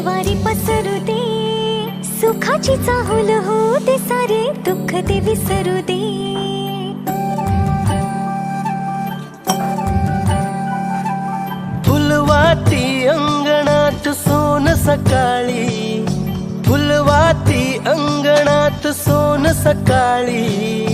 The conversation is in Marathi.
वारी पसरू दे, सुखाची चाहुल हो दे, सारे दुःख ते विसरू दे. फुलवाती अंगणात सोन सकाळी, फुलवाती अंगणात सोन सकाळी.